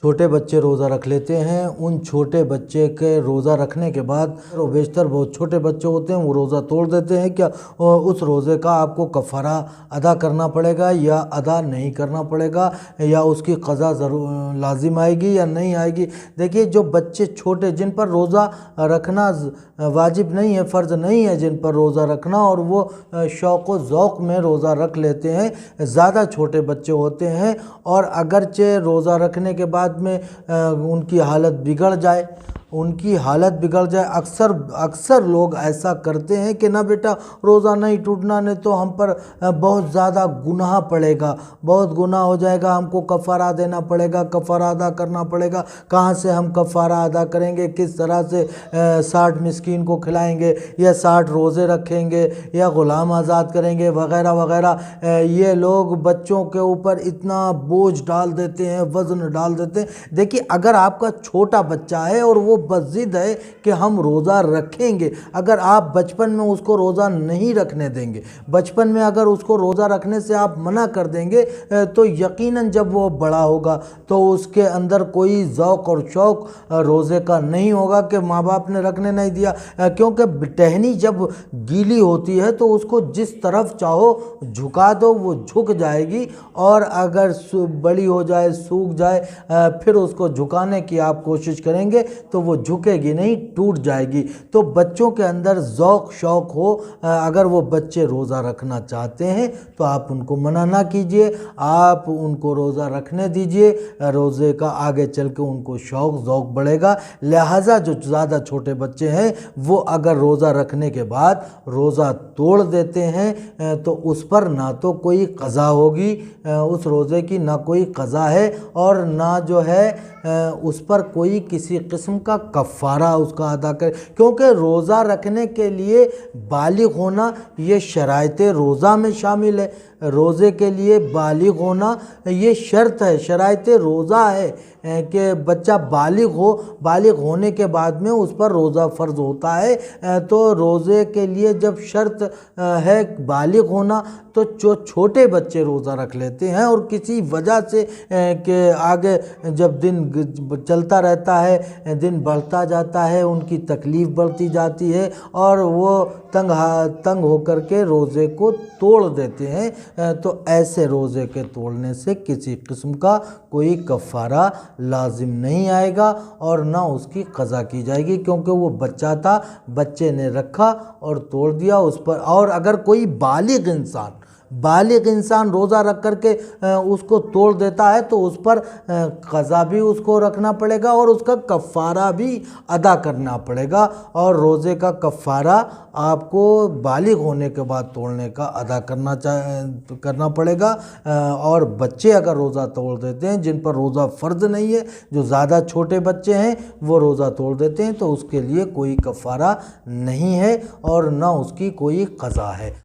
چھوٹے بچے روزہ رکھ لیتے ہیں، ان چھوٹے بچے کے روزہ رکھنے کے بعد بیشتر بہت چھوٹے بچے ہوتے ہیں وہ روزہ توڑ دیتے ہیں، کیا اس روزے کا آپ کو کفارہ ادا کرنا پڑے گا یا ادا نہیں کرنا پڑے گا، یا اس کی قضا ضرور لازم آئے گی یا نہیں آئے گی؟ دیکھیے، جو بچے چھوٹے جن پر روزہ رکھنا واجب نہیں ہے، فرض نہیں ہے جن پر روزہ رکھنا، اور وہ شوق و ذوق میں روزہ رکھ لیتے ہیں، زیادہ چھوٹے بچے ہوتے ہیں، اور اگرچہ روزہ رکھنے کے بعد میں ان کی حالت بگڑ جائے، اکثر لوگ ایسا کرتے ہیں کہ نہ بیٹا روزہ نہیں ٹوٹنا، نہیں تو ہم پر بہت زیادہ گناہ پڑے گا، بہت گناہ ہو جائے گا، ہم کو کفارہ دینا پڑے گا، کفارہ ادا کرنا پڑے گا۔ کہاں سے ہم کفارہ ادا کریں گے؟ کس طرح سے 60 مسکین کو کھلائیں گے، یا 60 روزے رکھیں گے، یا غلام آزاد کریں گے، وغیرہ وغیرہ۔ یہ لوگ بچوں کے اوپر اتنا بوجھ ڈال دیتے ہیں، وزن ڈال دیتے ہیں۔ دیکھیے، اگر آپ کا چھوٹا بچہ ہے اور وہ بضد ہے کہ ہم روزہ رکھیں گے، اگر آپ بچپن میں اس کو روزہ نہیں رکھنے دیں گے، بچپن میں اگر اس کو روزہ رکھنے سے آپ منع کر دیں گے، تو یقیناً جب وہ بڑا ہوگا تو اس کے اندر کوئی ذوق اور شوق روزے کا نہیں ہوگا کہ ماں باپ نے رکھنے نہیں دیا، کیونکہ ٹہنی جب گیلی ہوتی ہے تو اس کو جس طرف چاہو جھکا دو وہ جھک جائے گی، اور اگر بڑی ہو جائے، سوکھ جائے، پھر اس کو جھکانے کی آپ کوشش کریں گے تو وہ جھکے گی نہیں، ٹوٹ جائے گی۔ تو بچوں کے اندر ذوق شوق ہو، اگر وہ بچے روزہ رکھنا چاہتے ہیں تو آپ ان کو منع نہ کیجئے، آپ ان کو روزہ رکھنے دیجئے، روزے کا آگے چل کے ان کو شوق ذوق بڑھے گا۔ لہٰذا جو زیادہ چھوٹے بچے ہیں وہ اگر روزہ رکھنے کے بعد روزہ توڑ دیتے ہیں تو اس پر نہ تو کوئی قضا ہوگی، اس روزے کی نہ کوئی قضا ہے، اور نہ جو ہے اس پر کوئی کسی قسم کا کفارہ اس کا ادا کرے، کیونکہ روزہ رکھنے کے لیے بالغ ہونا یہ شرائط روزہ میں شامل ہے۔ روزے کے لیے بالغ ہونا یہ شرط ہے، شرائط روزہ ہے کہ بچہ بالغ ہو، بالغ ہونے کے بعد میں اس پر روزہ فرض ہوتا ہے۔ تو روزے کے لیے جب شرط ہے بالغ ہونا، تو جو چھوٹے بچے روزہ رکھ لیتے ہیں اور کسی وجہ سے کہ آگے جب دن چلتا رہتا ہے، دن بڑھتا جاتا ہے، ان کی تکلیف بڑھتی جاتی ہے اور وہ تنگ ہو کر کے روزے کو توڑ دیتے ہیں، تو ایسے روزے کے توڑنے سے کسی قسم کا کوئی کفارہ لازم نہیں آئے گا، اور نہ اس کی قضا کی جائے گی، کیونکہ وہ بچہ تھا، بچے نے رکھا اور توڑ دیا اس پر۔ اور اگر کوئی بالغ انسان روزہ رکھ کر کے اس کو توڑ دیتا ہے تو اس پر قضا بھی اس کو رکھنا پڑے گا اور اس کا کفارہ بھی ادا کرنا پڑے گا، اور روزے کا کفارہ آپ کو بالغ ہونے کے بعد توڑنے کا ادا کرنا پڑے گا۔ اور بچے اگر روزہ توڑ دیتے ہیں جن پر روزہ فرض نہیں ہے، جو زیادہ چھوٹے بچے ہیں وہ روزہ توڑ دیتے ہیں، تو اس کے لیے کوئی کفارہ نہیں ہے اور نہ اس کی کوئی قضا ہے۔